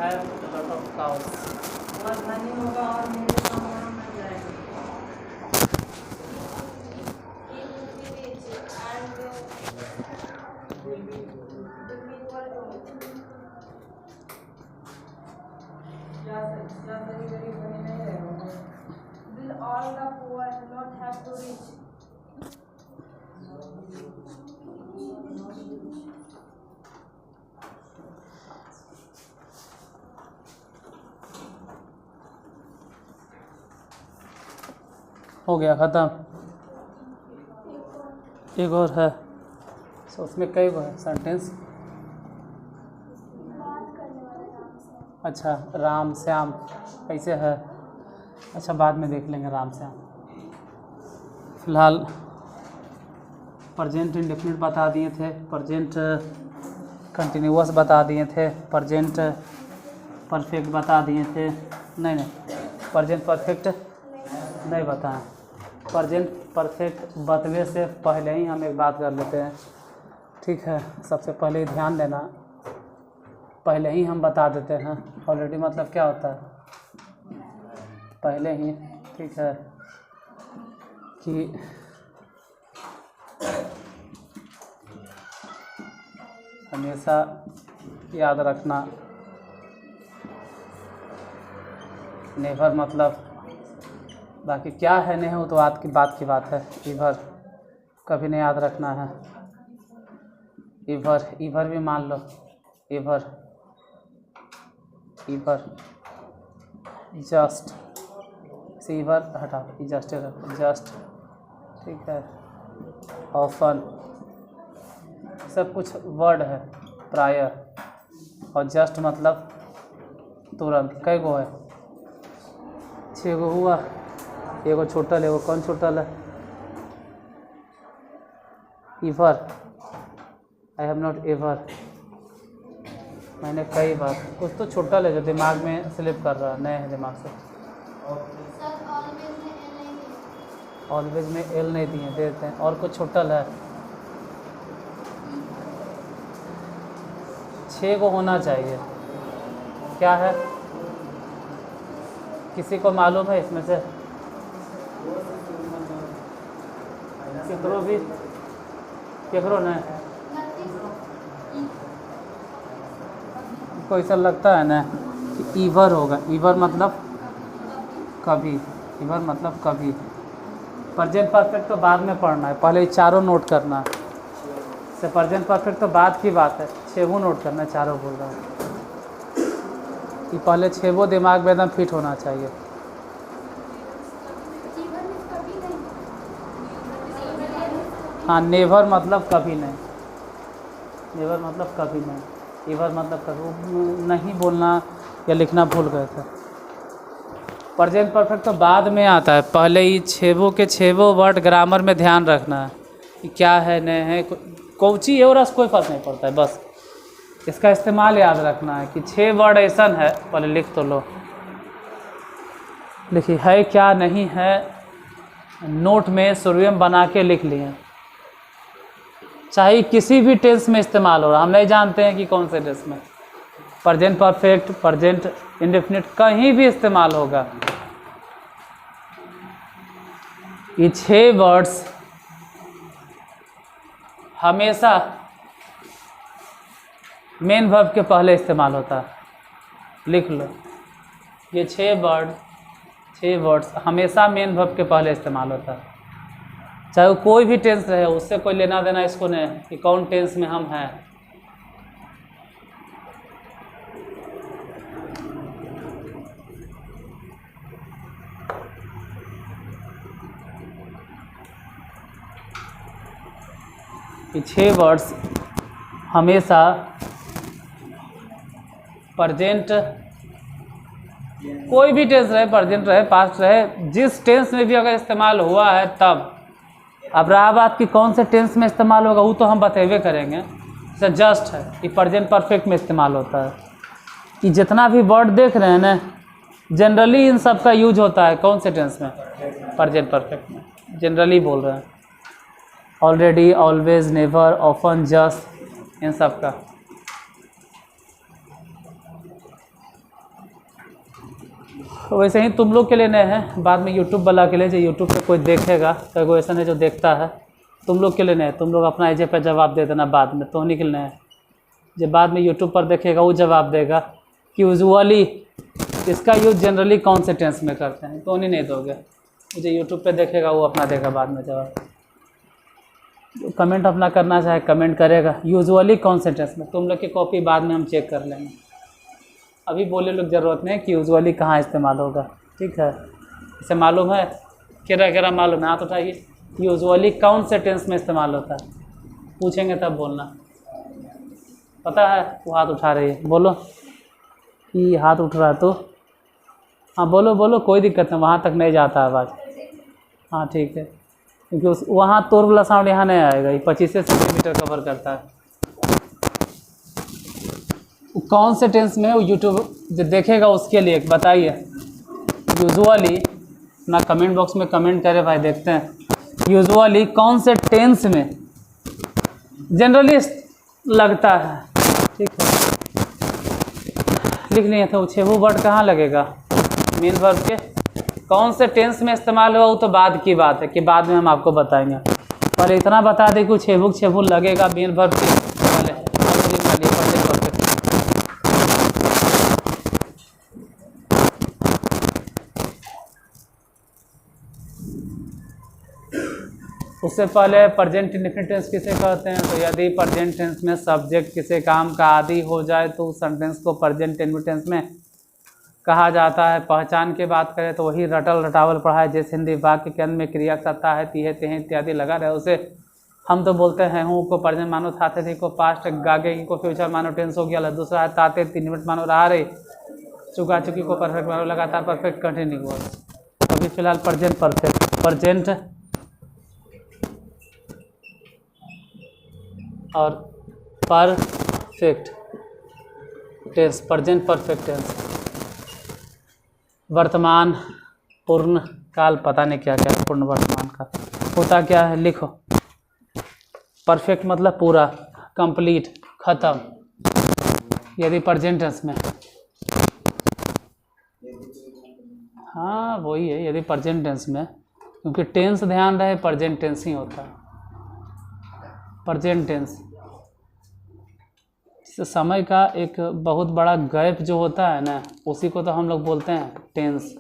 have lot of cows. और धनी होगा और मेरे सामान मिल जाएगा। Will all the poor not have to reach? हो गया ख़त्म। एक और है, तो उसमें कई वो है सेंटेंस। अच्छा, राम श्याम कैसे है? अच्छा, बाद में देख लेंगे राम श्याम। फ़िलहाल प्रेजेंट इंडेफिनिट बता दिए थे, प्रेजेंट कंटिन्यूअस बता दिए थे, प्रेजेंट परफेक्ट बता दिए थे। नहीं, प्रेजेंट परफेक्ट नहीं बताएं। प्रेजेंट परफेक्ट बतवे से पहले ही हम एक बात कर लेते हैं, ठीक है? सबसे पहले ही ध्यान देना, पहले ही हम बता देते हैं। ऑलरेडी मतलब क्या होता है? पहले ही, ठीक है, कि हमेशा याद रखना, नेवर मतलब बाकी क्या है नहीं हो तो बात की बात है। इवर कभी नहीं याद रखना है। इवर भी मान लो, इवर जस्ट से इवर हटाओ, जस्ट, ठीक है। ऑफन सब कुछ वर्ड है, प्रायर, और जस्ट मतलब तुरंत। कई गो है? 6 गो हुआ। एगो छूटल है, वो कौन छूटल है? इवर, आई हैव नॉट एवर। मैंने कई बार, कुछ तो छूटल है जो दिमाग में स्लिप कर रहा है, नए है दिमाग से। ऑलवेज में एल नहीं दिए, देते हैं। और कुछ छूटल है? 6 को होना चाहिए। क्या है? किसी को मालूम है इसमें से? केकरो नहीं? को ऐसा लगता है ना कि ईवर होगा। ईवर मतलब कभी, ईवर मतलब कभी। प्रेजेंट परफेक्ट तो बाद में पढ़ना है, पहले चारों नोट करना है। से प्रेजेंट परफेक्ट तो बाद की बात है, 6 नोट करना है, चारों बोल रहा हूँ कि पहले 6 दिमाग में एकदम फिट होना चाहिए। हाँ, नेवर मतलब कभी नहीं, नेवर मतलब कभी नहीं, ईवर मतलब कभी नहीं बोलना या लिखना भूल गए थे। प्रेजेंट परफेक्ट तो बाद में आता है, पहले ही 6 वर्ड ग्रामर में ध्यान रखना है कि क्या है नहीं है, कौची है और कोई फर्क नहीं पड़ता है, बस इसका इस्तेमाल याद रखना है कि 6 वर्ड ऐसा है। पहले लिख तो लो, लिखिए है क्या नहीं है, नोट में शुरू में बना के लिख लिए, चाहे किसी भी टेंस में इस्तेमाल हो रहा, हम नहीं जानते हैं कि कौन से टेंस में। प्रेजेंट परफेक्ट, प्रेजेंट इंडेफिनिट कहीं भी इस्तेमाल होगा। ये 6 वर्ड्स हमेशा मेन वर्ब के पहले इस्तेमाल होता है, लिख लो। ये 6 वर्ड्स हमेशा मेन वर्ब के पहले इस्तेमाल होता है, चाहे वो कोई भी टेंस रहे, उससे कोई लेना देना इसको नहीं कि कौन टेंस में हम हैं। ये 6 वर्ड्स हमेशा प्रेजेंट, कोई भी टेंस रहे, प्रेजेंट रहे, पास्ट रहे, जिस टेंस में भी अगर इस्तेमाल हुआ है तब। अब रहा बात कि कौन से टेंस में इस्तेमाल होगा, वो तो हम बतेबे करेंगे। जैसे जस्ट है, ये प्रेजेंट परफेक्ट में इस्तेमाल होता है। कि जितना भी वर्ड देख रहे हैं ना, जनरली इन सब का यूज होता है कौन से टेंस में? प्रेजेंट परफेक्ट में जनरली बोल रहे हैं। Already, always, never, often, just, इन सब का। वैसे ही तुम लोग के लिए नए हैं, बाद में यूट्यूब वाला के लिए जो यूट्यूब पे कोई देखेगा, कोई ऐसा नहीं जो देखता है, तुम लोग के लिए नए, तुम लोग अपना एजे पे जवाब दे देना बाद में, तो नहीं के लिए नए। जो बाद में यूट्यूब पर देखेगा वो जवाब देगा कि यूजुअली इसका यूज जनरली कौन से टेंस में करते हैं, तो नहीं दोगे। जो यूट्यूब पे देखेगा वो अपना देगा बाद में जवाब। कमेंट अपना करना चाहे कमेंट करेगा, यूजुअली कौन से टेंस में। तुम लोग की कॉपी बाद में हम चेक कर लेंगे, अभी बोले लोग ज़रूरत नहीं कि यूजुअली कहाँ इस्तेमाल होगा, ठीक है। इसे मालूम है, केरा मालूम है, हाथ उठाइए। यूजुअली कौन से टेंस में इस्तेमाल होता है, पूछेंगे तब बोलना। पता है, वो हाथ उठा रही है, बोलो कि हाथ उठ रहा है तो हाँ बोलो, कोई दिक्कत नहीं, वहाँ तक नहीं जाता आवाज़। हाँ ठीक है, क्योंकि उस वहाँ तोर वाला साउंड यहाँ नहीं आएगा, ये 25 सेंटीमीटर कवर करता है। कौन से टेंस में वो यूट्यूब जो देखेगा उसके लिए बताइए। यूजुअली ना, कमेंट बॉक्स में कमेंट करे भाई, देखते हैं यूजुअली कौन से टेंस में जनरली लगता है, ठीक है। लिख लिए थे, वो 6 वर्ड कहाँ लगेगा मेन वर्ब के, कौन से टेंस में इस्तेमाल हुआ वो तो बाद की बात है, कि बाद में हम आपको बताएंगे। पर इतना बता दें कि 6 लगेगा मेन वर्ब के पहले। उससे पहले प्रेजेंट इंडेफिनिट टेंस किसे कहते हैं, तो यदि प्रेजेंट टेंस में सब्जेक्ट किसी काम का आदि हो जाए तो उस सेंटेंस को प्रेजेंट इंडेफिनिट टेंस में कहा जाता है। पहचान की बात करें तो वही रटल रटावल पढ़ा है, जैसे हिंदी वाक्य के अंत में क्रिया सत्ता है, तीहे तेहे इत्यादि लगा रहे, उसे हम तो बोलते हैं हूँ को प्रेजेंट मानो, थाते थी को पास्ट, गागे की को फ्यूचर मानो टेंस हो गया। दूसरा है ताते 3 मिनट मानो रहा रही, चुका चुकी को परफेक्ट मानो, लगातार परफेक्ट कंटिन्यूअस। अभी फिलहाल प्रेजेंट परफेक्ट, प्रेजेंट और perfect tense, present perfect tense. वर्तमान पूर्ण काल, पता नहीं क्या क्या पूर्ण वर्तमान का होता क्या है, लिखो। परफेक्ट मतलब पूरा, कंप्लीट, खत्म, यदि प्रेजेंट टेंस में। हाँ वही है, यदि प्रेजेंट टेंस में, क्योंकि टेंस ध्यान रहे प्रेजेंट टेंस ही होता है। प्रेजेंट टेंस समय का एक बहुत बड़ा गैप जो होता है ना, उसी को तो हम लोग बोलते हैं टेंस।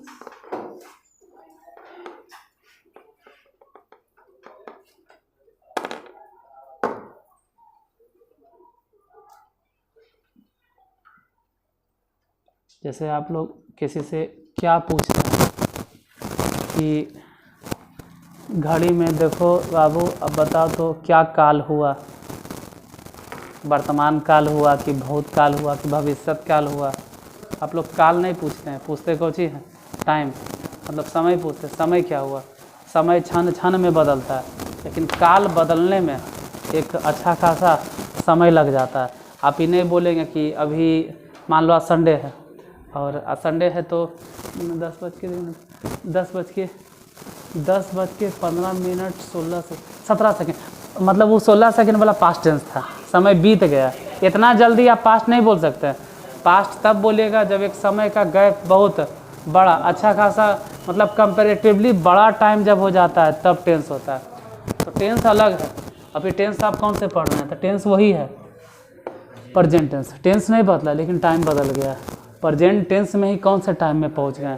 जैसे आप लोग किसी से क्या पूछते हैं कि घड़ी में देखो बाबू, अब बताओ तो क्या काल हुआ, वर्तमान काल हुआ कि भूत काल हुआ कि भविष्यत काल हुआ। आप लोग काल नहीं पूछते हैं, पूछते कौन चीज़ है, टाइम, मतलब समय पूछते, समय क्या हुआ। समय क्षण क्षण में बदलता है, लेकिन काल बदलने में एक अच्छा खासा समय लग जाता है। आप ही नहीं बोलेंगे कि अभी मान लो आज संडे है, और आज संडे है तो 10:15 17 सेकेंड, मतलब वो 16 सेकेंड वाला पास्ट टेंस था, समय बीत गया। इतना जल्दी आप पास्ट नहीं बोल सकते। पास्ट तब बोलिएगा जब एक समय का गैप बहुत बड़ा, अच्छा खासा, मतलब कंपैरेटिवली बड़ा टाइम जब हो जाता है तब टेंस होता है। तो टेंस अलग है। अभी टेंस आप कौन से पढ़ रहे हैं, तो टेंस वही है प्रेजेंट टेंस। टेंस नहीं बदला लेकिन टाइम बदल गया। प्रेजेंट टेंस में ही कौन से टाइम में पहुंच गए,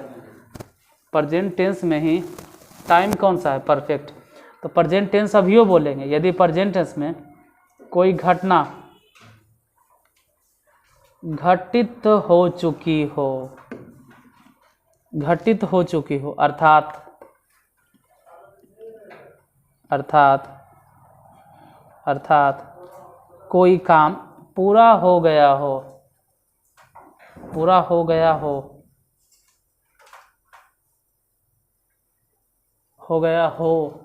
प्रेजेंट टेंस में ही टाइम कौन सा है, परफेक्ट। तो प्रेजेंट टेंस अभियो बोलेंगे यदि प्रेजेंट टेंस में कोई घटना घटित हो चुकी हो, घटित हो चुकी हो, अर्थात कोई काम पूरा हो गया हो, पूरा हो गया हो, हो गया हो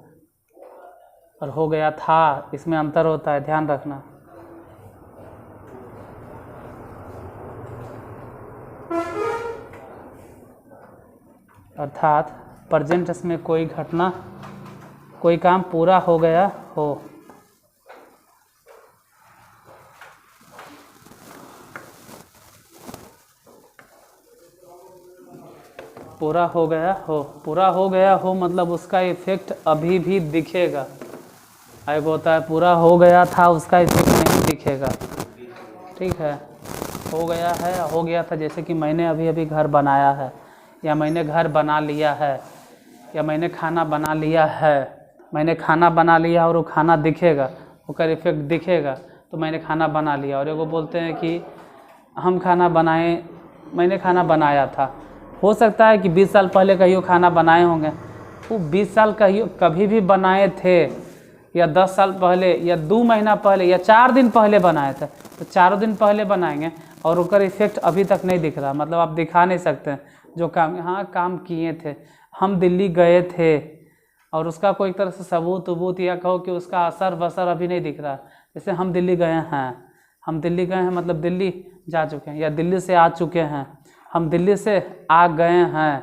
और हो गया था, इसमें अंतर होता है, ध्यान रखना। अर्थात प्रेजेंट टेंस में कोई घटना, कोई काम पूरा हो गया हो, पूरा हो गया हो, पूरा हो गया हो मतलब उसका इफेक्ट अभी भी दिखेगा। एक होता है पूरा हो गया था, उसका इफेक्ट नहीं दिखेगा। ठीक है, हो गया है, हो गया था, जैसे कि मैंने अभी अभी घर बनाया है, या मैंने घर बना लिया है, या मैंने खाना बना लिया है। मैंने खाना बना लिया और वो खाना दिखेगा, उसका इफेक्ट दिखेगा, तो मैंने खाना बना लिया। और वो बोलते हैं कि हम खाना बनाए, मैंने खाना बनाया था। हो सकता है कि 20 साल पहले कहियो खाना बनाए होंगे, वो 20 साल कहियो कभी भी बनाए थे, या 10 साल पहले, या 2 महीना पहले, या 4 दिन पहले बनाए थे, तो 4 दिन पहले बनाएंगे और उसका इफेक्ट अभी तक नहीं दिख रहा। मतलब आप दिखा नहीं सकते जो काम, हाँ काम किए थे, हम दिल्ली गए थे, और उसका कोई तरह से सबूत या कहो कि उसका असर बसर अभी नहीं दिख रहा। जैसे हम दिल्ली गए हैं, हम दिल्ली गए हैं मतलब दिल्ली जा चुके हैं, या दिल्ली से आ चुके हैं, हम दिल्ली से आ गए हैं।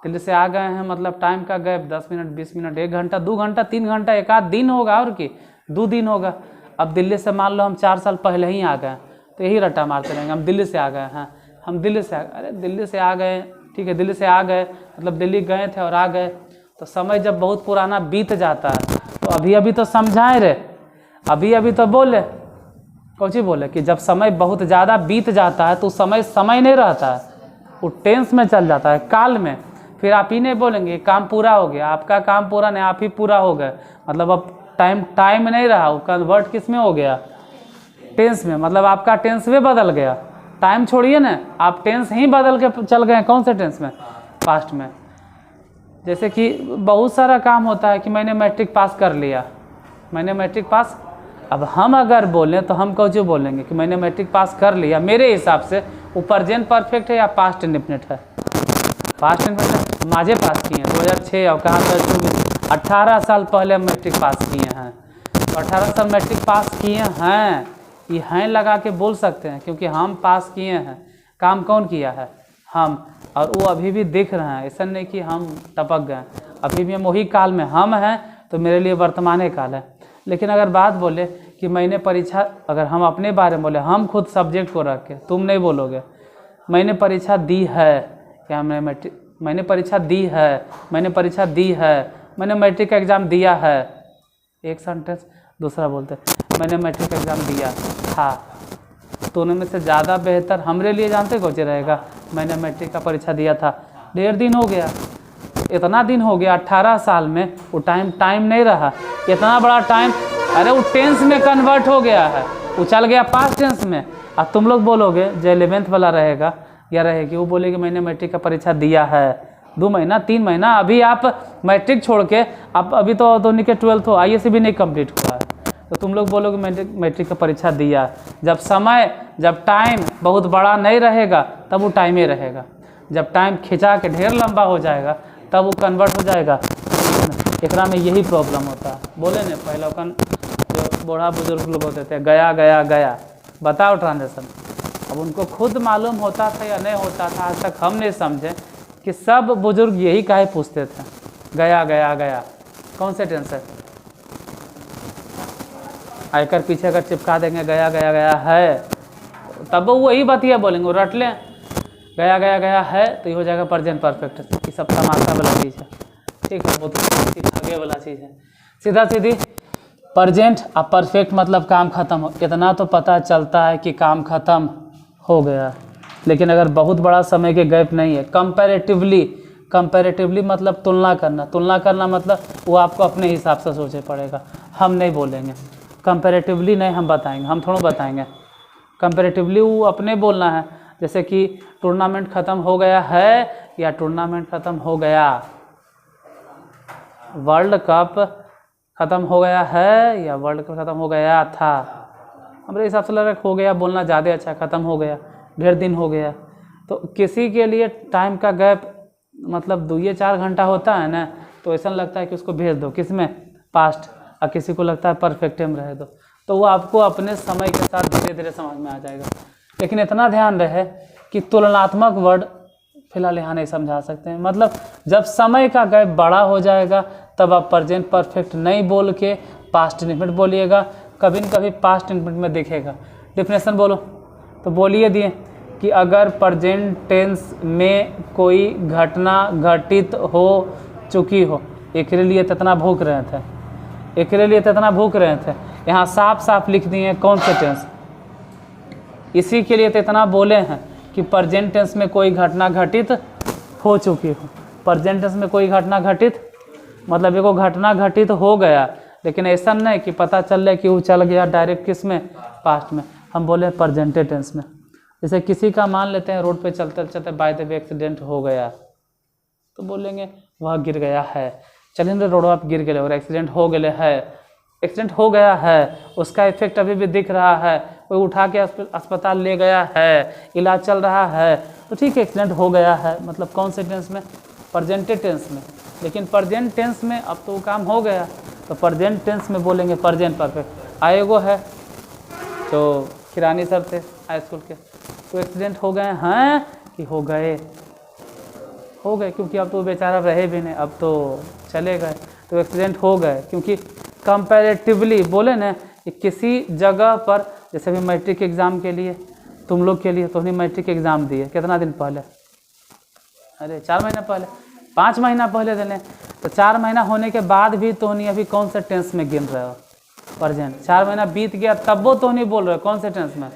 दिल्ली से आ गए हैं मतलब टाइम का गैप 10 मिनट, 20 मिनट, 1 घंटा, 2 घंटा, 3 घंटा, 1 आध दिन होगा, और कि 2 दिन होगा। अब दिल्ली से मान लो हम 4 साल पहले ही आ गए, तो यही रट्टा मारते रहेंगे, हम दिल्ली से आ गए हैं, हम दिल्ली से अरे दिल्ली से आ गए, ठीक है, दिल्ली से आ गए मतलब दिल्ली गए थे और आ गए। तो समय जब बहुत पुराना बीत जाता है, तो अभी अभी तो समझाएं रे, अभी अभी तो बोले, कौची बोले कि जब समय बहुत ज़्यादा बीत जाता है तो समय समय नहीं रहता है, वो टेंस में चल जाता है, काल में। फिर आप ही नहीं बोलेंगे काम पूरा हो गया, आपका काम पूरा नहीं, आप ही पूरा हो गए। मतलब अब टाइम नहीं रहा, वो कन्वर्ट किस में हो गया, टेंस में। मतलब आपका टेंस भी बदल गया, टाइम छोड़िए ना, आप टेंस ही बदल के चल गए। कौन से टेंस में, पास्ट में। जैसे कि बहुत सारा काम होता है कि मैंने मैट्रिक पास कर लिया, मैंने मैट्रिक पास, अब हम अगर बोलें तो हम कौन बोलेंगे कि मैंने मैट्रिक पास कर लिया। मेरे हिसाब से वो प्रेजेंट परफेक्ट है या पास्ट इंडेफिनिट है, पास्ट इंडेफिनिट। माजे पास किए हैं 2006 और कहाँ पर 18 साल पहले हम मैट्रिक पास किए हैं, तो 18 साल मैट्रिक पास किए हैं, ये हैं लगा के बोल सकते हैं क्योंकि हम पास किए हैं। काम कौन किया है, हम, और वो अभी भी दिख रहे हैं, ऐसा नहीं कि हम टपक गए, अभी भी हम वही काल में हम हैं, तो मेरे लिए वर्तमान काल है। लेकिन अगर बात बोले कि मैंने परीक्षा, अगर हम अपने बारे में बोले, हम खुद सब्जेक्ट को रख के, तुम नहीं बोलोगे मैंने परीक्षा दी है, या मैंने परीक्षा दी है, मैंने परीक्षा दी है, मैंने मैट्रिक का एग्ज़ाम दिया है, एक सेंटेंस। दूसरा बोलते मैंने मैट्रिक का एग्ज़ाम दिया था, दोनों में से ज़्यादा बेहतर हमारे लिए जानते कौन रहेगा, मैंने मैट्रिक का परीक्षा दिया था। 1.5 दिन हो गया, इतना दिन हो गया, 18 साल में वो टाइम नहीं रहा, इतना बड़ा टाइम, अरे वो टेंस में कन्वर्ट हो गया है, वो चल गया पास्ट टेंस में। अब तुम लोग बोलोगे जो 11th वाला रहेगा या रहेगी, वो बोलेगी मैंने मैट्रिक का परीक्षा दिया है, 2 महीना 3 महीना, अभी आप मैट्रिक छोड़ के आप अभी तो दोनों के 12th हो, ISC भी नहीं कंप्लीट हुआ है, तो तुम लोग बोलोगे मैट्रिक का परीक्षा दिया। जब समय, जब टाइम बहुत बड़ा नहीं रहेगा तब वो टाइम ही रहेगा, जब टाइम खिंचा के ढेर लंबा हो जाएगा तब वो कन्वर्ट हो जाएगा। एकरा में यही प्रॉब्लम होता है। बोले न पहले कन जो बूढ़ा बुजुर्ग लोग होते थे, गया गया गया, बताओ ट्रांजेक्शन। अब उनको खुद मालूम होता था या नहीं होता था, आज तक हम नहीं समझे कि सब बुजुर्ग यही काहे पूछते थे, गया गया गया, कौन से टेंस है। आयकर पीछे अगर चिपका देंगे गया गया गया है, तब वो वही बतिया बोलेंगे, वो रट लें गया गया गया है, तो ये हो जाएगा प्रेजेंट परफेक्ट। ये सब तमाशा वाला चीज़ है, ठीक है, बहुत आगे वाला चीज़ है। सीधा सीधी प्रेजेंट और परफेक्ट मतलब काम ख़त्म हो, इतना तो पता चलता है कि काम ख़त्म हो गया। लेकिन अगर बहुत बड़ा समय के गैप नहीं है, कंपैरेटिवली मतलब तुलना करना मतलब वो आपको अपने हिसाब से सोचे पड़ेगा, हम नहीं बोलेंगे। कंपैरेटिवली नहीं हम बताएंगे, हम थोड़ा बताएंगे, कंपैरेटिवली वो अपने बोलना है। जैसे कि टूर्नामेंट ख़त्म हो गया है या टूर्नामेंट ख़त्म हो गया, वर्ल्ड कप ख़त्म हो गया है या वर्ल्ड कप ख़त्म हो गया था। हमारे हिसाब से लग रहा है हो गया बोलना ज़्यादा अच्छा, ख़त्म हो गया, 1.5 दिन हो गया। तो किसी के लिए टाइम का गैप मतलब 2 या 4 घंटा होता है ना, तो ऐसा लगता है कि उसको भेज दो किस में, पास्ट, और किसी को लगता है परफेक्ट में रह दो, तो वो आपको अपने समय के साथ धीरे धीरे समझ में आ जाएगा। लेकिन इतना ध्यान रहे कि तुलनात्मक वर्ड फिलहाल यहाँ नहीं समझा सकते हैं। मतलब जब समय का गैप बड़ा हो जाएगा तब आप प्रेजेंट परफेक्ट नहीं बोल के पास्ट इंडेफिनिट बोलिएगा, कभी न कभी पास्ट इंडेफिनिट में दिखेगा। डिफिनेशन बोलो तो बोलिए दिए कि अगर प्रेजेंट टेंस में कोई घटना घटित हो चुकी हो। एकरे लिए तितना भूख रहे थे, एकरे लिए तितना भूख रहे थे, यहाँ साफ साफ लिख दिए कौन से टेंस। इसी के लिए तो इतना बोले हैं कि प्रेजेंट टेंस में कोई घटना घटित हो चुकी हो। प्रेजेंट टेंस में कोई घटना घटित मतलब एगो घटना घटित हो गया, लेकिन ऐसा नहीं कि पता चल रहा है कि वो चल गया डायरेक्ट किस में, पास्ट में। हम बोले प्रेजेंट टेंस में। जैसे किसी का मान लेते हैं रोड पे चलते चलते बाय द वे एक्सीडेंट हो गया, तो बोलेंगे वह गिर गया है। चलिए रोड पर गिर गए और एक्सीडेंट हो गया है, एक्सीडेंट हो गया है, उसका इफेक्ट अभी भी दिख रहा है, कोई उठा के अस्पताल ले गया है, इलाज चल रहा है, तो ठीक है एक्सीडेंट हो गया है। मतलब कौन से टेंस में, प्रेजेंट टेंस में। लेकिन प्रेजेंट टेंस में अब तो काम हो गया, तो प्रेजेंट टेंस में बोलेंगे प्रेजेंट परफेक्ट। आएगो है तो किरानी सर थे हाई स्कूल के, तो एक्सीडेंट हो गए हैं कि हो गए, हो गए क्योंकि अब तो बेचारा रहे भी नहीं, अब तो चले गए, तो एक्सीडेंट हो गए। क्योंकि कंपैरेटिवली बोले ना कि किसी जगह पर, जैसे भी मैट्रिक एग्ज़ाम के लिए, तुम लोग के लिए, तुमने मैट्रिक एग्ज़ाम दिए कितना दिन पहले, अरे 4 महीना पहले, 5 महीना पहले देने, तो 4 महीना होने के बाद भी तो नहीं अभी कौन से टेंस में गिन रहे हो, प्रेजेंट। 4 महीना बीत गया तब वो तो नहीं बोल रहे हो कौन से टेंस में,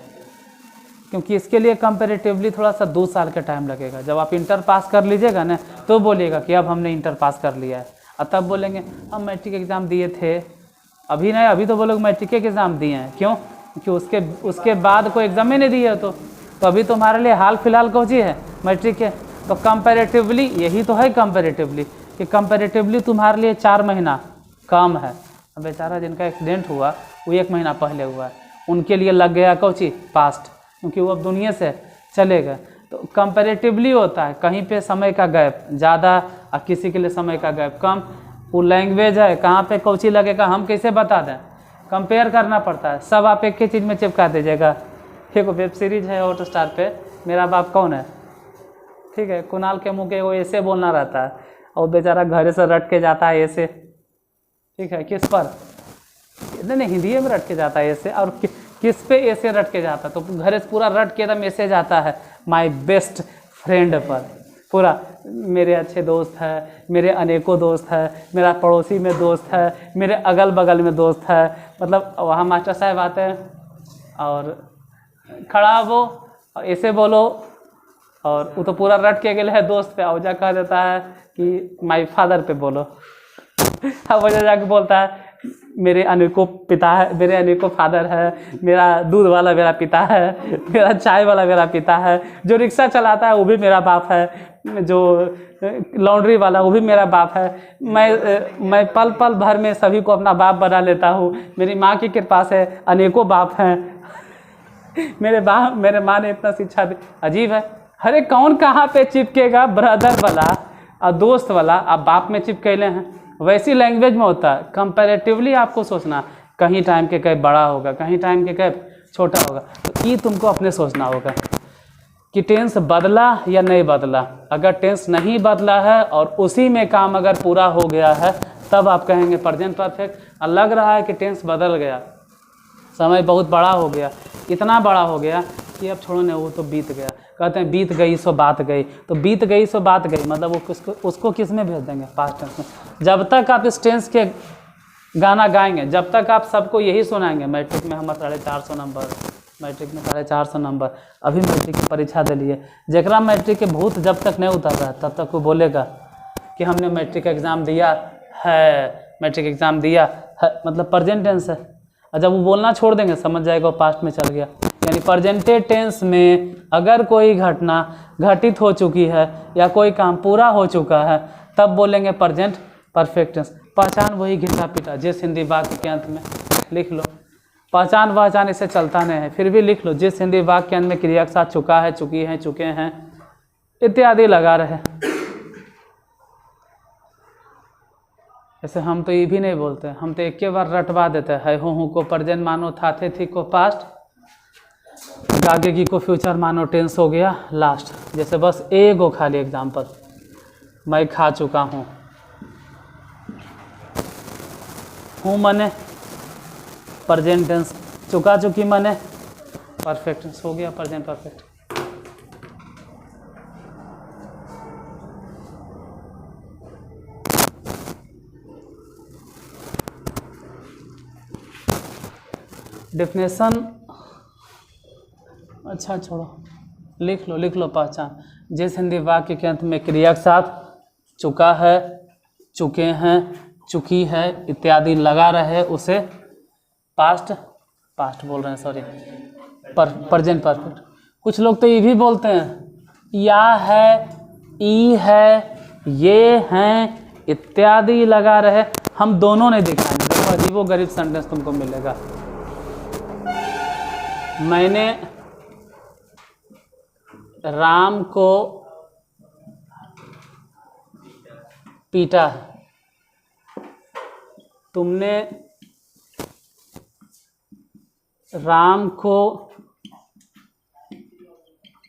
क्योंकि इसके लिए कंपैरेटिवली थोड़ा सा 2 साल का टाइम लगेगा। जब आप इंटर पास कर लीजिएगा ना तो बोलिएगा कि अब हमने इंटर पास कर लिया है, और तब बोलेंगे हम मैट्रिक एग्ज़ाम दिए थे। अभी नहीं, अभी तो बोलोगे मैट्रिक के एग्ज़ाम दिए हैं, क्यों, क्योंकि उसके बाद कोई एग्ज़ाम ही नहीं दिए तो अभी तुम्हारे लिए हाल फिलहाल कौन सी है, मैट्रिक के। तो कंपैरेटिवली यही तो है कंपैरेटिवली, कि कंपैरेटिवली तुम्हारे लिए 4 महीना कम है। अब बेचारा जिनका एक्सीडेंट हुआ वो 1 महीना पहले हुआ है, उनके लिए लग गया कौची, पास्ट, क्योंकि वो अब दुनिया से चले गए। तो कंपैरेटिवली होता है, कहीं पे समय का गैप ज़्यादा और किसी के लिए समय का गैप कम। वो लैंग्वेज है, कहाँ पे कौची लगेगा हम कैसे बता दें, कंपेयर करना पड़ता है। सब आप एक ही चीज़ में चिपका दीजिएगा। एक वेब सीरीज है हॉटस्टार पे, मेरा बाप कौन है, ठीक है, कुणाल के मुँह के वो ऐसे बोलना रहता है, और बेचारा घर से रट के जाता है ऐसे, ठीक है, किस पर, नहीं हिंदी में रट के जाता है ऐसे, और किस पे ऐसे रट के जाता है, तो घर से पूरा रट के एकदम ऐसे जाता है माय बेस्ट फ्रेंड पर, पूरा मेरे अच्छे दोस्त है, मेरे अनेकों दोस्त है, मेरा पड़ोसी में दोस्त है, मेरे अगल बगल में दोस्त है। मतलब वहाँ मास्टर साहब आते हैं और खड़ा वो ऐसे बोलो, और वो तो पूरा रट के गए है दोस्त पे, और जा कह देता है कि माय फादर पे बोलो। अब वजह जाके बोलता है मेरे अनेकों पिता है, मेरे अनेकों फादर है, मेरा दूध वाला मेरा पिता है, मेरा चाय वाला मेरा पिता है, जो रिक्शा चलाता है वो भी मेरा बाप है, जो लॉन्ड्री वाला वो भी मेरा बाप है। मैं पल पल भर में सभी को अपना बाप बना लेता हूँ। मेरी माँ की कृपा से अनेकों बाप हैं। मेरे माँ ने इतना शिक्षा दी। अजीब है, अरे कौन कहाँ पे चिपकेगा, ब्रदर वाला और दोस्त वाला आप बाप में चिपकेले हैं। वैसी लैंग्वेज में होता है। कंपैरेटिवली आपको सोचना, कहीं टाइम के कैप बड़ा होगा, कहीं टाइम के कैप छोटा होगा, तो ये तुमको अपने सोचना होगा कि टेंस बदला या नहीं बदला। अगर टेंस नहीं बदला है और उसी में काम अगर पूरा हो गया है तब आप कहेंगे प्रेजेंट परफेक्ट। और लग रहा है कि टेंस बदल गया, समय बहुत बड़ा हो गया, इतना बड़ा हो गया कि अब छोड़ो ना, वो तो बीत गया। कहते हैं बीत गई सो बात गई, तो बीत गई सो बात गई मतलब वो उसको किस में भेज देंगे, पास्ट टेंस में। जब तक आप इस टेंस के गाना गाएंगे, जब तक आप सबको यही सुनाएंगे, मैट्रिक में हम 450 नंबर, मैट्रिक में 450 नंबर, अभी मैट्रिक की परीक्षा दिलिए, जरा मैट्रिक के भूत जब तक नहीं उतर रहा तब तक वो बोलेगा कि हमने मैट्रिक एग्ज़ाम दिया है, मैट्रिक एग्ज़ाम दिया है, मतलब प्रेजेंट टेंस है। और जब वो बोलना छोड़ देंगे समझ जाएगा वो पास्ट में चल गया। यानी प्रेजेंट टेंस में अगर कोई घटना घटित हो चुकी है या कोई काम पूरा हो चुका है तब बोलेंगे प्रेजेंट परफेक्ट टेंस। पहचान वही घिसा पिटा, जिस हिंदी वाक्य के अंत में लिख लो, पहचान वहचान इससे चलता नहीं है, फिर भी लिख लो जिस हिंदी वाक्य के अंत में क्रिया के साथ चुका है, चुकी हैं, चुके हैं इत्यादि लगा रहे। ऐसे हम तो ये भी नहीं बोलते, हम तो एक बार रटवा देते हैं, हूँ को प्रेजेंट मानो, था थे थी को पास्ट, आगे की को फ्यूचर मानो, टेंस हो गया लास्ट। जैसे बस एक खाली एग्जाम्पल, मैं खा चुका हूँ, मने प्रेजेंट टेंस, चुका चुकी मने परफेक्ट टेंस हो गया प्रेजेंट परफेक्ट। डेफिनेशन अच्छा छोड़ो, लिख लो पहचान। जिस हिंदी वाक्य के अंत में क्रिया के साथ चुका है, चुके हैं, चुकी है इत्यादि लगा रहे उसे पास्ट बोल रहे हैं, सॉरी प्रेजेंट परफेक्ट। कुछ लोग तो ये भी बोलते हैं या है, ई है, ये हैं इत्यादि लगा रहे। हम दोनों ने देखा है, देखो अजीबो गरीब सेंटेंस तुमको मिलेगा। मैंने राम को पीटा है, तुमने राम को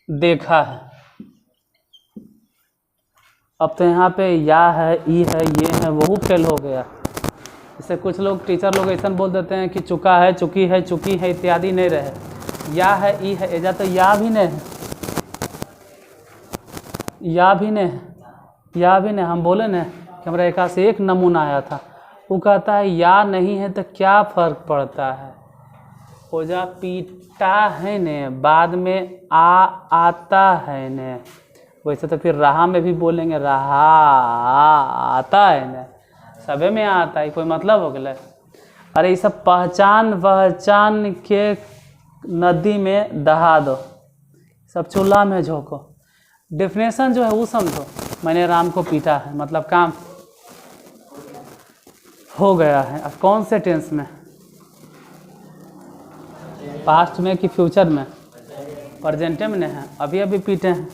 देखा है। अब तो यहाँ पे या है, ई है, ये है, वो फेल हो गया। जैसे कुछ लोग टीचर लोग ऐसा बोल देते हैं कि चुका है, चुकी है इत्यादि नहीं रहे, या है, ई है, एजा तो या भी नहीं है, या भी नहीं। हम बोले ना कि हमारा एक से एक नमूना आया था, वो कहता है या नहीं है तो क्या फ़र्क पड़ता है, ओजा पीटा है ने, बाद में आता है ने। वैसे तो फिर रहा में भी बोलेंगे रहा आता है ने, सबे में आता है, कोई मतलब हो गया। अरे ये सब पहचान के नदी में दहा दो, सब चूल्हा में झोंको। डेफिनेशन जो है वो समझो, मैंने राम को पीटा है मतलब काम हो गया है। अब कौन से टेंस में, पास्ट में कि फ्यूचर में? प्रेजेंट में है, अभी पीटे हैं।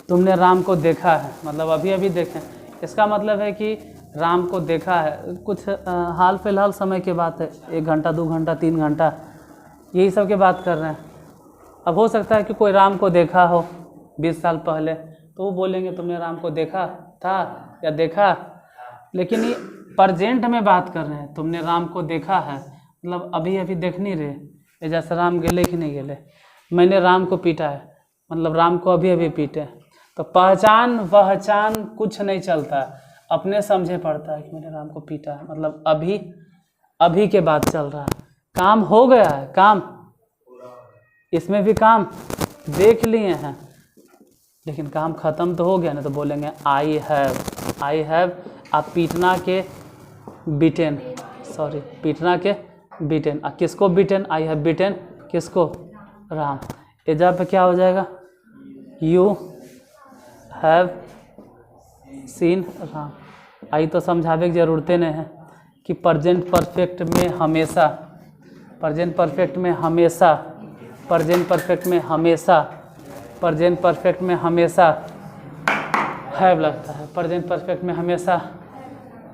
तुमने राम को देखा है मतलब अभी देखें, इसका मतलब है कि राम को देखा है, कुछ हाल फिलहाल समय की बात है, 1 घंटा 2 घंटा 3 घंटा यही सब की बात कर रहे हैं। अब हो सकता है कि कोई राम को देखा हो 20 साल पहले, तो वो बोलेंगे तुमने राम को देखा था या देखा, लेकिन ये प्रेजेंट में बात कर रहे हैं। तुमने राम को देखा है मतलब अभी देख नहीं रहे, जैसे राम गेले कि नहीं गेले। मैंने राम को पीटा है मतलब राम को अभी पीटे। तो पहचान कुछ नहीं चलता, अपने समझे पड़ता है कि मैंने राम को पीटा है मतलब अभी के बाद चल रहा है, काम हो गया है, काम इसमें भी काम देख लिए हैं, लेकिन काम ख़त्म तो हो गया ना। तो बोलेंगे आई हैव। आप पीटना के बीटेन, सॉरी पीटना के बीटेन, किसको बीटेन? आई हैव बीटेन किसको? राम। एजा पे क्या हो जाएगा? You have seen Ram. आई तो समझावे की ज़रूरत नहीं है कि प्रेजेंट परफेक्ट में हमेशा, प्रेजेंट परफेक्ट में हमेशा, प्रेजेंट परफेक्ट में हमेशा, प्रेजेंट परफेक्ट में हमेशा हैव लगता है। प्रेजेंट परफेक्ट में हमेशा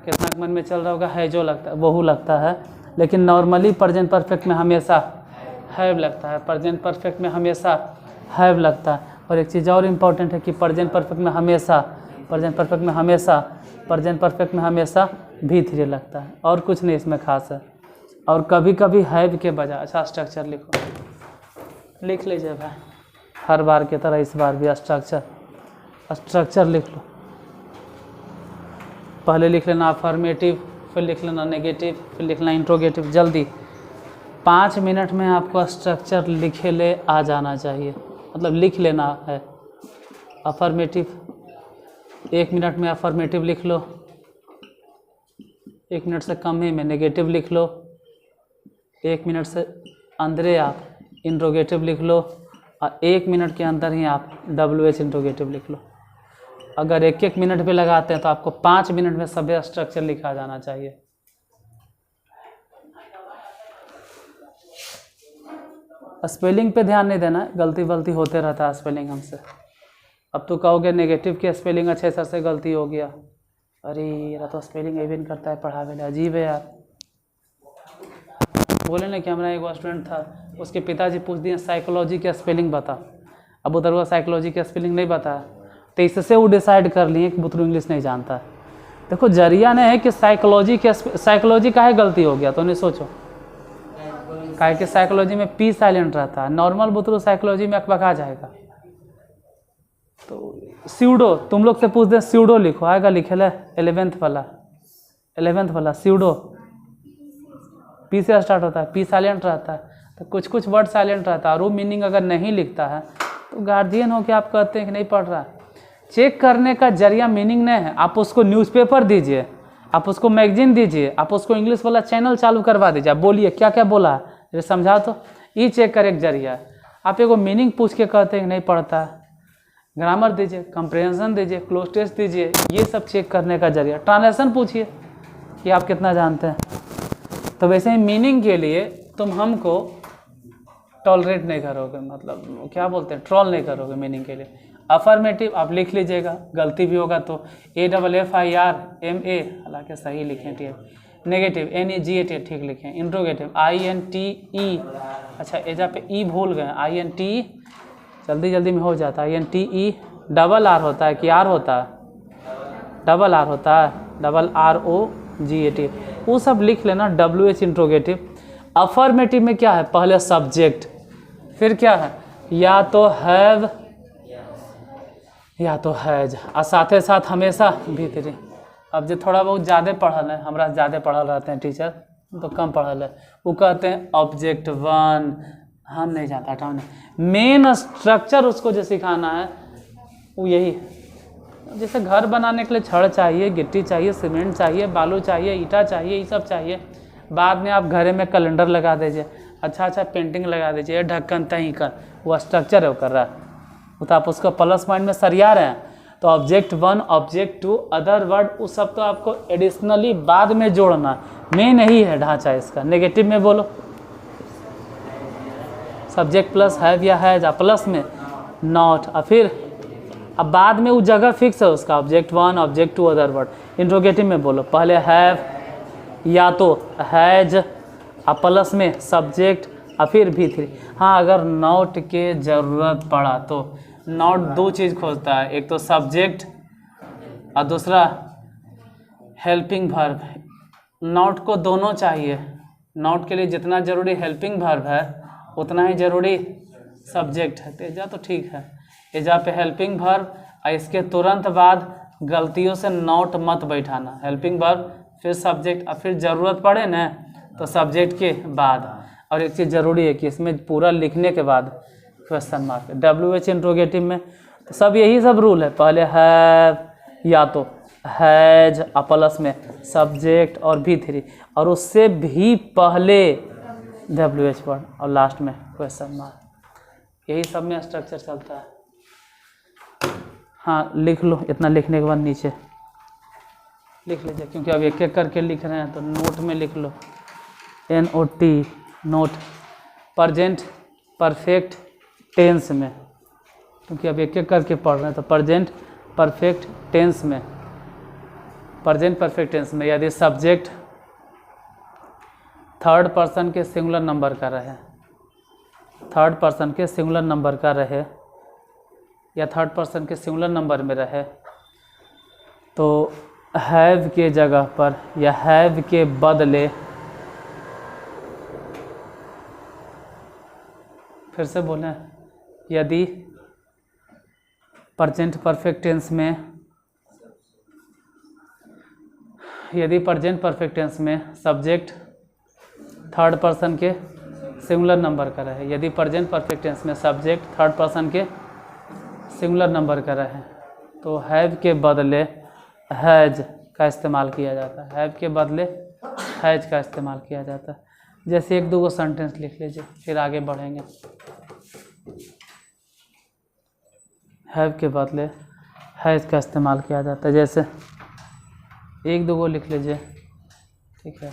कितना मन में चल रहा होगा, है जो लगता है वह लगता है, लेकिन नॉर्मली प्रेजेंट परफेक्ट में हमेशा हैव लगता है, प्रेजेंट परफेक्ट में हमेशा हैव लगता है। और एक चीज़ और इम्पॉर्टेंट है कि प्रेजेंट परफेक्ट में हमेशा, प्रेजेंट परफेक्ट में हमेशा, प्रेजेंट परफेक्ट में हमेशा भी लगता है, और कुछ नहीं इसमें खास है। और कभी कभी हैव के बजाय अच्छा स्ट्रक्चर लिख लीजिए भाई, हर बार की तरह इस बार भी स्ट्रक्चर लिख लो। पहले लिख लेना अफर्मेटिव, फिर लिख लेना नेगेटिव, फिर लिखना इंट्रोगेटिव। जल्दी 5 मिनट में आपको स्ट्रक्चर लिखे ले आ जाना चाहिए, मतलब लिख लेना है। अफर्मेटिव 1 मिनट में अफर्मेटिव लिख लो, 1 मिनट से कम ही में नेगेटिव लिख लो, 1 मिनट से अंदर आप इंट्रोगेटिव लिख लो, और 1 मिनट के अंदर ही आप WH इंट्रोगेटिव लिख लो। अगर 1-1 मिनट भी लगाते हैं तो आपको 5 मिनट में सभी स्ट्रक्चर लिखा जाना चाहिए। स्पेलिंग पे ध्यान नहीं देना, गलती होते रहता है स्पेलिंग हमसे। अब तो कहोगे नेगेटिव की स्पेलिंग अच्छे से गलती हो गया, अरे यार तो स्पेलिंग ये भी नहीं करता है पढ़ावे में, अजीब है यार। बोले ना कि हमारा एक स्टूडेंट था, उसके पिताजी पूछ दिए साइकोलॉजी की स्पेलिंग बता। अब उधर वो साइकोलॉजी की स्पेलिंग नहीं बताया, तो इससे वो डिसाइड कर लिए कि बुतरू इंग्लिश नहीं जानता है। देखो जरिया नहीं है कि साइकोलॉजी का है गलती हो गया, तो नहीं सोचो काहे कि साइकोलॉजी में पी साइलेंट रहता है, नॉर्मल बुतरू साइकोलॉजी में अकबका जाएगा। तो स्यूडो, तुम लोग से पूछ दे स्यूडो लिखो, आएगा लिखे ले 11th वाला स्यूडो, पी से स्टार्ट होता है, पी साइलेंट रहता है। तो कुछ कुछ वर्ड साइलेंट रहता है और वो मीनिंग अगर नहीं लिखता है तो गार्जियन हो के आप कहते हैं कि नहीं पढ़ रहा। चेक करने का जरिया मीनिंग नहीं है, आप उसको न्यूज़पेपर दीजिए, आप उसको मैगजीन दीजिए, आप उसको इंग्लिश वाला चैनल चालू करवा दीजिए, आप बोलिए क्या क्या बोला है, ये समझा तो ये चेक कर एक जरिया है। आप एगो मीनिंग पूछ के कहते हैं कि नहीं पढ़ता है। ग्रामर दीजिए, कंप्रेहेंशन दीजिए, क्लोज टेस्ट दीजिए, ये सब चेक करने का जरिया। ट्रांसलेशन पूछिए कि आप कितना जानते हैं। तो वैसे ही मीनिंग के लिए तुम हमको टॉलरेट नहीं करोगे, मतलब क्या बोलते हैं, ट्रोल नहीं करोगे मीनिंग के लिए। अफर्मेटिव आप लिख लीजिएगा, गलती भी होगा तो AFFIRMA, हालांकि सही लिखें ठीक। नेगेटिव NEGAT ठीक लिखें। इंट्रोगेटिव INTE, अच्छा एजा पे ई भूल गए, INTE जल्दी जल्दी में हो जाता है। INTE डबल आर होता है कि आर होता है, डबल आर होता है, डबल ROGAT, वो सब लिख लेना। WH interrogative. अफर्मेटिव में क्या है, पहले सब्जेक्ट, फिर क्या है, या तो हैव या तो हैज, और साथे साथ हमेशा भीतरी। अब जो थोड़ा बहुत ज़्यादा पढ़ल है, हमरा ज़्यादा पढ़ल रहते हैं टीचर, तो कम पढ़ल है, वो कहते हैं ऑब्जेक्ट 1, हम नहीं जानता, हटाओ नहीं। मेन स्ट्रक्चर उसको जो सिखाना है वो यही है। जैसे घर बनाने के लिए छड़ चाहिए, गिट्टी चाहिए, सीमेंट चाहिए, बालू चाहिए, ईटा चाहिए, ये सब चाहिए। बाद में आप घरे में कैलेंडर लगा दीजिए, अच्छा पेंटिंग लगा दीजिए, ढक्कन तहीं कर, वो स्ट्रक्चर है वो कर रहा है, वो तो आप उसको प्लस पॉइंट में सरिया रहे हैं। तो ऑब्जेक्ट 1, ऑब्जेक्ट 2, अदर वर्ड, वो सब तो आपको एडिशनली बाद में जोड़ना, मेन यही है ढांचा इसका। नेगेटिव में बोलो सब्जेक्ट प्लस हैव या हैज, प्लस में नॉट, और फिर अब बाद में वो जगह फिक्स है उसका, object 1, object 2, other word. Interrogative में बोलो पहले हैव या तो हैज, प्लस में सब्जेक्ट, और फिर भी3। हाँ, अगर नॉट के ज़रूरत पड़ा तो नॉट दो चीज़ खोजता है, एक तो सब्जेक्ट और दूसरा हेल्पिंग वर्ब। नॉट को दोनों चाहिए, नॉट के लिए जितना ज़रूरी हेल्पिंग वर्ब है उतना ही ज़रूरी सब्जेक्ट है। तेजा तो ठीक है, एजा पे हेल्पिंग वर्ब और इसके तुरंत बाद गलतियों से नॉट मत बैठाना, हेल्पिंग वर्ब फिर सब्जेक्ट और फिर ज़रूरत पड़े ना तो सब्जेक्ट के बाद। और एक चीज़ ज़रूरी है कि इसमें पूरा लिखने के बाद क्वेश्चन मार्क। WH इंट्रोगेटिव में तो सब यही सब रूल है, पहले हैव या तो हैज, प्लस में सब्जेक्ट और भी3, और उससे भी पहले WH वर्ड और लास्ट में क्वेश्चन मार्क। यही सब में स्ट्रक्चर चलता है। हाँ लिख लो, इतना लिखने के बाद नीचे लिख लीजिए, क्योंकि अब एक एक करके लिख रहे हैं तो नोट में लिख लो NOT, note. Present perfect tense में, क्योंकि अब एक एक करके पढ़ रहे हैं तो प्रेजेंट परफेक्ट टेंस में, प्रेजेंट परफेक्ट टेंस में यदि सब्जेक्ट थर्ड पर्सन के सिंगुलर नंबर का रहे, थर्ड पर्सन के सिंगुलर नंबर का रहे या थर्ड पर्सन के सिंगुलर नंबर में रहे तो हैव के जगह पर या हैव के बदले, फिर से बोलें, यदि प्रेजेंट परफेक्ट टेंस में, यदि प्रेजेंट परफेक्ट टेंस में सब्जेक्ट थर्ड पर्सन के सिंगुलर नंबर का रहे, यदि प्रेजेंट परफेक्ट टेंस में सब्जेक्ट थर्ड पर्सन के सिंगुलर नंबर का रहे तो हैव के बदले हैज का इस्तेमाल किया जाता है, हैव के बदले हैज का इस्तेमाल किया जाता है। जैसे एक दो सेंटेंस लिख लीजिए फिर आगे बढ़ेंगे। हैव के बदले हैज का इस्तेमाल किया जाता है, जैसे एक दो लिख लीजिए, ठीक है।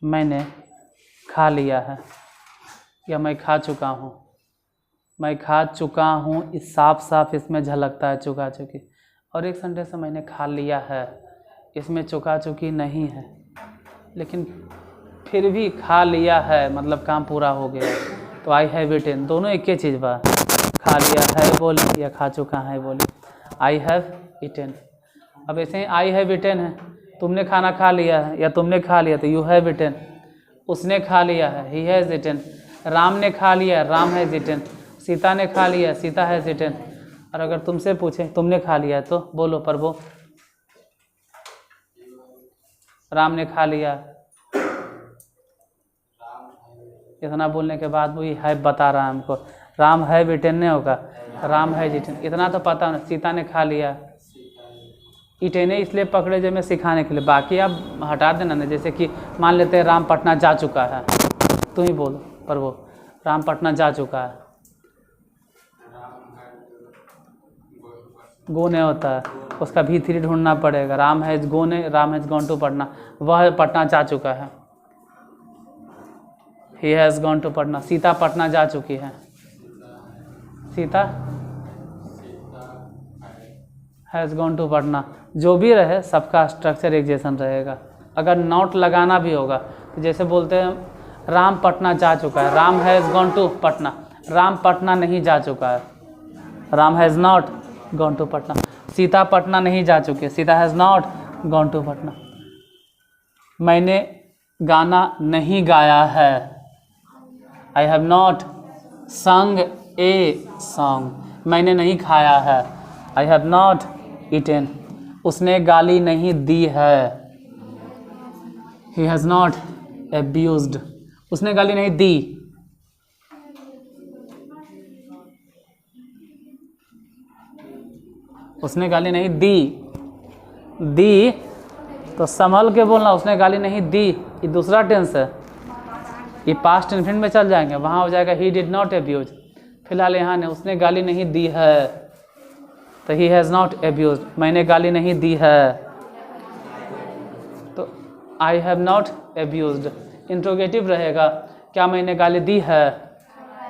मैंने खा लिया है या मैं खा चुका हूँ, मैं खा चुका हूँ, इस साफ साफ इसमें झलकता है चुका चुकी। और एक सेंटेंस है मैंने खा लिया है, इसमें चुका चुकी नहीं है, लेकिन फिर भी खा लिया है मतलब काम पूरा हो गया। तो आई हैव इटन, दोनों एक ही चीज़ बा, खा लिया है बोले या खा चुका है बोले, आई हैव इटन। अब ऐसे ही आई हैव इटन है, तुमने खाना खा लिया है या तुमने खा लिया तो यू हैव इटन। उसने खा लिया है, ही हैज़ इटन। राम ने खा लिया, राम हैज़ इटन। सीता ने खा लिया, सीता हैज़ इटन। और अगर तुमसे पूछे तुमने खा लिया तो बोलो प्रभु, राम ने खा लिया, इतना बोलने के बाद वही है बता रहा है हमको, राम है बेटे नहीं होगा, राम है जिटेन, इतना तो पता ना। सीता ने खा लिया, इटेने इसलिए पकड़े जब मैं सिखाने के लिए, बाकी आप हटा देना ना। जैसे कि मान लेते हैं राम पटना जा चुका है, तुम ही बोलो पर वो राम पटना जा चुका है, गो नहीं होता है, उसका V3 ढूंढना पड़ेगा। Ram has gone, Ram has gone to Patna, वह पटना जा चुका है, he has gone to Patna. Sita Patna जा चुकी है, Sita has gone to Patna. जो भी रहे सबका स्ट्रक्चर एक जैसा रहेगा। अगर नॉट लगाना भी होगा तो जैसे बोलते हैं राम पटना जा चुका है, Ram has gone to Patna, Ram Patna नहीं जा चुका है, Ram has not gone to Patna. Sita Patna नहीं जा चुकी है, Sita has not gone to Patna. मैंने गाना नहीं गाया है, आई हैव नॉट संग ए सॉन्ग। मैंने नहीं खाया है, आई हैव नॉट ईटेन। उसने गाली नहीं दी है, ही हैज़ नॉट एब्यूज्ड। उसने गाली नहीं दी, उसने गाली नहीं दी तो संभल के बोलना, उसने गाली नहीं दी, ये दूसरा टेंस है, ये पास्ट इन्फिनिट में चल जाएंगे, वहाँ हो जाएगा ही डिड नॉट एब्यूज। फिलहाल यहाँ ने उसने गाली नहीं दी है तो ही हैज़ नॉट एब्यूज, मैंने गाली नहीं दी है तो आई हैव नॉट एब्यूज्ड। इंट्रोगेटिव रहेगा, क्या मैंने गाली दी है,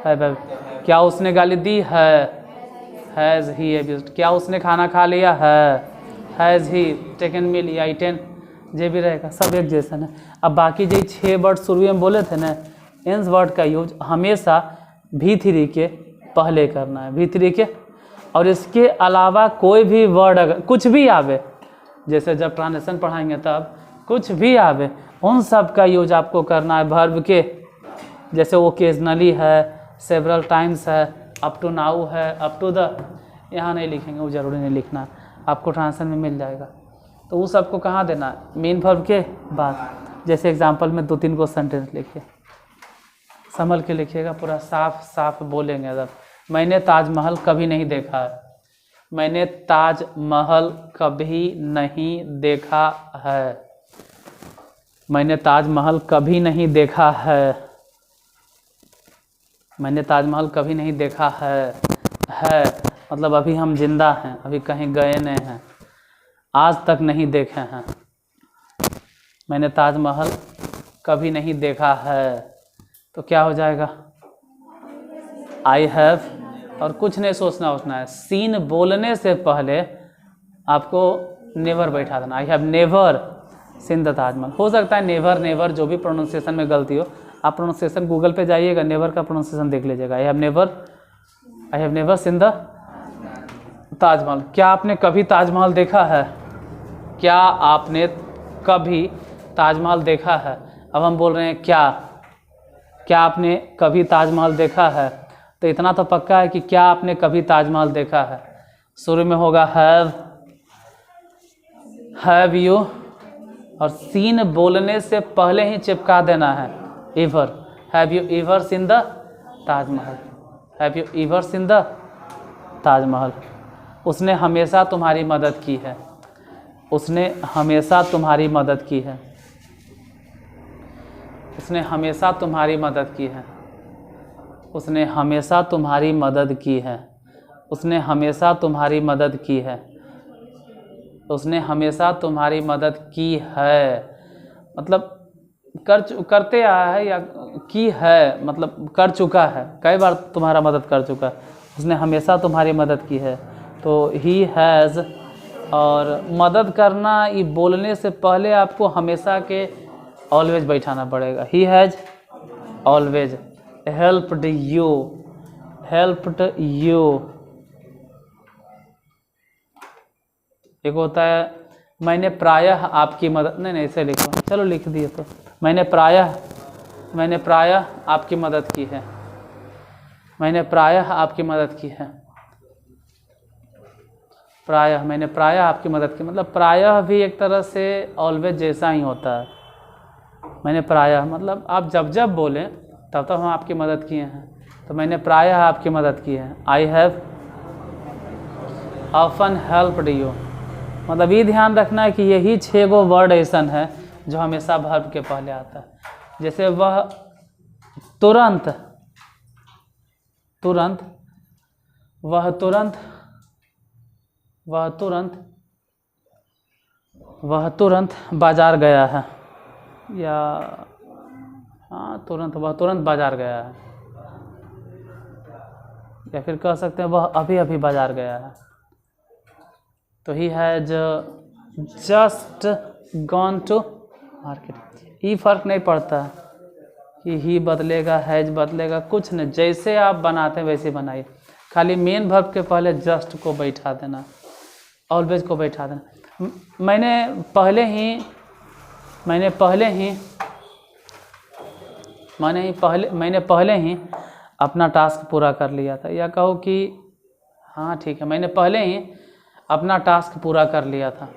क्या उसने गाली दी है, हैज़ ही एब्यूज्ड। क्या उसने खाना खा लिया है, हैज़ ही टेकन मील या ईटेन, जे भी रहेगा सब एक जैसा है। अब बाकी जो 6 वर्ड शुरू में बोले थे ना, इन वर्ड का यूज हमेशा V3 के पहले करना है, V3 के। और इसके अलावा कोई भी वर्ड अगर कुछ भी आवे, जैसे जब ट्रांसलेशन पढ़ाएंगे तब कुछ भी आवे, उन सब का यूज आपको करना है वर्ब के। जैसे ओकेजनली है, सेवरल टाइम्स है, अप टू नाउ है, अप टू द, यहाँ नहीं लिखेंगे, वो ज़रूरी नहीं लिखना, आपको ट्रांसलेशन में मिल जाएगा। तो वो सबको कहाँ देना है, मेन वर्ब के बाद। जैसे एग्जांपल में 2-3 को सेंटेंस लिखिए, संभल के लिखिएगा, पूरा साफ साफ बोलेंगे। जब मैंने ताजमहल कभी नहीं देखा है, मैंने ताजमहल कभी नहीं देखा है, मैंने ताजमहल कभी नहीं देखा है, मैंने ताजमहल कभी नहीं देखा है मतलब अभी हम जिंदा हैं, अभी कहीं गए नहीं हैं, आज तक नहीं देखे हैं। मैंने ताजमहल कभी नहीं देखा है तो क्या हो जाएगा, आई हैव, और कुछ नहीं सोचना उठना है। सीन बोलने से पहले आपको नेवर बैठा देना, I have never seen the Taj Mahal. हो सकता है नेवर नेवर जो भी प्रोनाउंसिएशन में गलती हो, आप प्रोनाउंसिएशन गूगल पे जाइएगा, नेवर का प्रोनाउंसिएशन देख लीजिएगा, I have never seen the Taj Mahal. क्या आपने कभी ताजमहल देखा है, क्या आपने कभी ताजमहल देखा है। अब हम बोल रहे हैं क्या आपने कभी ताजमहल देखा है, तो इतना तो पक्का है कि क्या आपने कभी ताजमहल देखा है। शुरू में होगा हैव यू, और सीन बोलने से पहले ही चिपका देना है ever. Have you ever seen the Taj Mahal, have you ever seen the Taj Mahal. उसने हमेशा तुम्हारी मदद की है, उसने हमेशा तुम्हारी मदद की है, उसने हमेशा तुम्हारी मदद की है, उसने हमेशा तुम्हारी मदद की है, उसने हमेशा तुम्हारी मदद की है, उसने हमेशा तुम्हारी मदद की है। मतलब करते आया है, या की है मतलब कर चुका है, कई बार तुम्हारा मदद कर चुका है। उसने हमेशा तुम्हारी मदद की है तो ही हैज़। और मदद करना, ये बोलने से पहले आपको हमेशा के ऑलवेज बैठाना पड़ेगा। He has always helped you, helped you. एक होता है मैंने प्रायः आपकी मदद, नहीं ऐसे लिखो, चलो लिख दिए तो मैंने प्रायः आपकी मदद की है, मैंने प्रायः आपकी मदद की है, प्रायः, मैंने प्रायः आपकी मदद की। मतलब प्रायः भी एक तरह से ऑलवेज जैसा ही होता है। मैंने प्रायः मतलब आप जब जब बोलें तब तो हम आपकी मदद किए हैं, तो मैंने प्रायः आपकी मदद की है। I have often helped you, मतलब ये ध्यान रखना है कि यही 6 गो वर्ड ऐसन है जो हमेशा वर्ब के पहले आता है। जैसे वह तुरंत, तुरंत, वह तुरंत, वह तुरंत, वह तुरंत बाजार गया है, या हाँ तुरंत, वह तुरंत बाजार गया है, या फिर कह सकते हैं वह अभी अभी बाजार गया है। तो he has just gone to market. ये फर्क नहीं पड़ता कि ही बदलेगा, हैज बदलेगा, कुछ नहीं, जैसे आप बनाते हैं वैसे बनाइए, खाली मेन वर्ब के पहले जस्ट को बैठा देना, ऑलवेज को बैठा देना। मैंने पहले ही अपना टास्क पूरा कर लिया था, या कहो कि हाँ ठीक है, मैंने पहले ही अपना टास्क पूरा कर लिया था,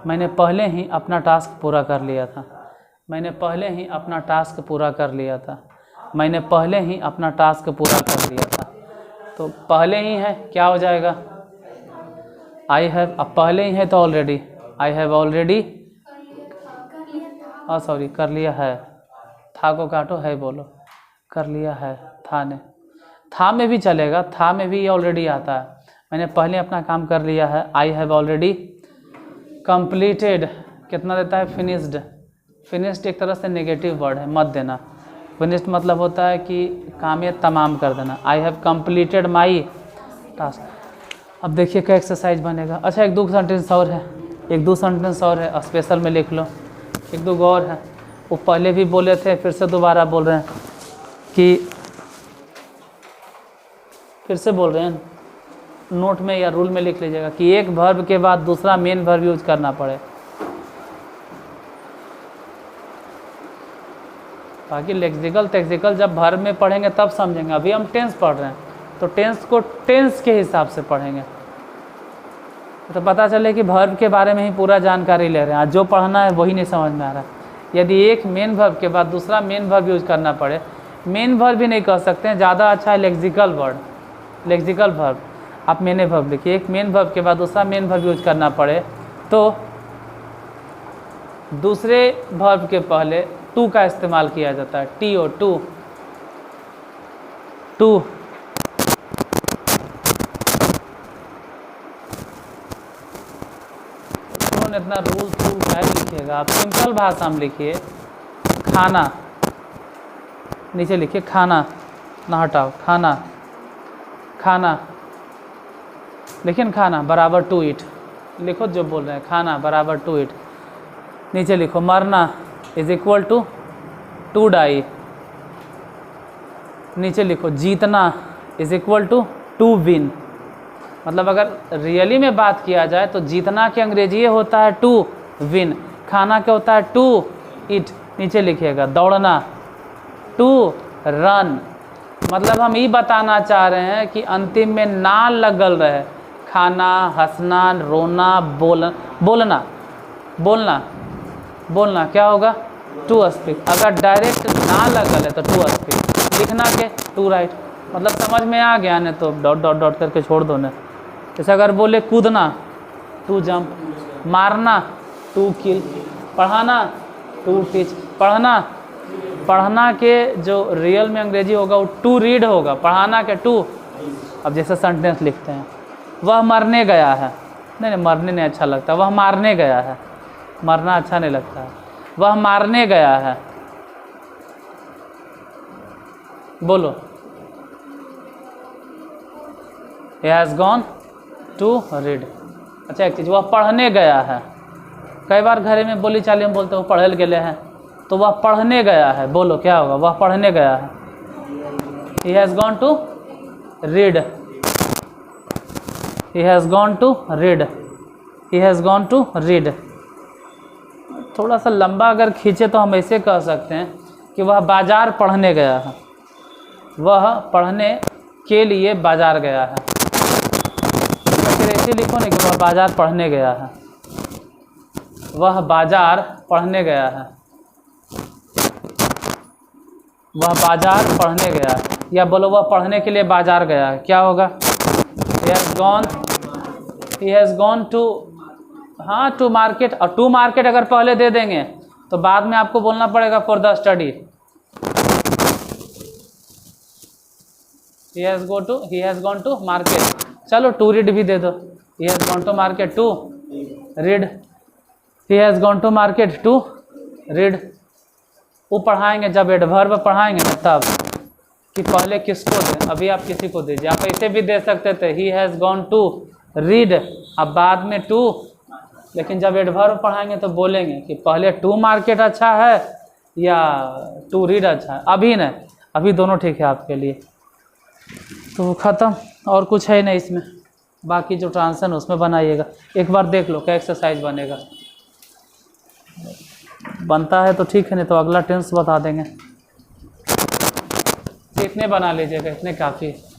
मैंने पहले ही अपना टास्क पूरा कर लिया था, मैंने पहले ही अपना टास्क पूरा कर लिया था, मैंने पहले ही अपना टास्क पूरा कर लिया था। तो पहले ही है, क्या हो जाएगा? आई हैव, अब पहले ही है तो already, I have already, sorry कर लिया है, था को काटो है बोलो, कर लिया है, था ने, था में भी चलेगा, था में भी ऑलरेडी आता है। मैंने पहले अपना काम कर लिया है, आई हैव ऑलरेडी कंप्लीटेड, कितना देता है? फिनिश्ड। फिनिश्ड एक तरह से नेगेटिव वर्ड है, मत देना। फिनिश्ड मतलब होता है कि काम ये तमाम कर देना। I have completed my task. अब देखिए क्या एक्सरसाइज बनेगा। अच्छा एक दो सेंटेंस और है, एक दो सेंटेंस और है, स्पेशल में लिख लो, एक दो और है, वो पहले भी बोले थे फिर से दोबारा बोल रहे हैं कि, फिर से बोल रहे हैं, नोट में या रूल में लिख लीजिएगा कि एक वर्ब के बाद दूसरा मेन वर्ब यूज करना पड़े। बाकी लेक्सिकल टेक्सिकल जब वर्ब में पढ़ेंगे तब समझेंगे, अभी हम टेंस पढ़ रहे हैं तो टेंस को टेंस के हिसाब से पढ़ेंगे, तो पता चले कि वर्ब के बारे में ही पूरा जानकारी ले रहे हैं। आज जो पढ़ना है वही नहीं समझ में आ रहा है। यदि एक मेन वर्ब के बाद दूसरा मेन वर्ब यूज करना पड़े, मेन वर्ब भी नहीं कह सकते हैं, ज़्यादा अच्छा है लेक्सिकल वर्ड, लेक्सिकल वर्ब। आप मेन वर्ब लिखिए, एक मेन वर्ब के बाद दूसरा मेन वर्ब यूज करना पड़े तो दूसरे वर्ब के पहले टू का इस्तेमाल किया जाता है, टी ओ, टू, टू। इतना रूल क्या लिखिएगा आप, सिंपल भाषा में लिखिए, खाना, नीचे लिखिए खाना, ना हटाओ, खाना, खाना, लेकिन खाना बराबर टू ईट, लिखो जो बोल रहे हैं, खाना बराबर टू ईट। नीचे लिखो मरना is equal to to die. नीचे लिखो जीतना is equal to to win. मतलब अगर रियली में बात किया जाए तो जीतना के अंग्रेजी होता है टू विन, खाना क्या होता है टू ईट। नीचे लिखिएगा दौड़ना, टू रन। मतलब हम ये बताना चाह रहे हैं कि अंतिम में ना लगल रहे, खाना, हंसना, रोना, बोलना, बोलना, बोलना क्या होगा? To speak. अगर डायरेक्ट ना लगल है तो टू स्पीक। लिखना के टू राइट। मतलब समझ में आ गया ने तो डॉट डॉट डॉट करके छोड़ दो ने। जैसे अगर बोले कूदना टू जंप, मारना टू किल, पढ़ाना टू टीच। पढ़ना के जो रियल में अंग्रेजी होगा वो टू रीड होगा, पढ़ाना के टू। अब जैसे सेंटेंस लिखते हैं, वह मरने गया है, नहीं मरने नहीं अच्छा लगता, वह मारने गया है, मरना अच्छा नहीं लगता है, वह मारने गया है। बोलो he has gone to read। अच्छा एक चीज़, वह पढ़ने गया है। कई बार घरे में बोली चाली हम बोलते हैं वो पढ़ल गए हैं, तो वह पढ़ने गया है। बोलो क्या होगा? वह पढ़ने गया है। he has gone to read, he has gone to read, he has gone to read। थोड़ा सा लंबा अगर खींचे तो हम ऐसे कह सकते हैं कि वह बाजार पढ़ने गया है, वह पढ़ने के लिए बाजार गया है। फिर ऐसे लिखो नहीं कि वह बाजार पढ़ने गया है, वह बाजार पढ़ने गया है। वह बाजार पढ़ने गया, या बोलो वह पढ़ने के लिए बाजार गया है, क्या होगा? he has gone to, हाँ टू मार्केट। और टू मार्केट अगर पहले दे देंगे तो बाद में आपको बोलना पड़ेगा for the study. he has gone to market. चलो टू रीड भी दे दो, he has gone to market to read, he has gone to market to read. वो पढ़ाएंगे जब एडवर्ब पढ़ाएंगे ना तब, कि पहले किसको दें, अभी आप किसी को दीजिए। आप ऐसे भी दे सकते थे he has gone to read, अब बाद में टू, लेकिन जब एडवर्ब पढ़ाएंगे तो बोलेंगे कि पहले टू मार्केट अच्छा है या टू रीड अच्छा है। अभी नहीं, अभी दोनों ठीक है आपके लिए। तो ख़त्म, और कुछ है नहीं इसमें। बाकी जो ट्रांसलेशन उसमें बनाइएगा, एक बार देख लो क्या एक्सरसाइज बनेगा। बनता है तो ठीक है, नहीं तो अगला टेंस बता देंगे। इतने बना लीजिएगा, इतने काफ़ी है।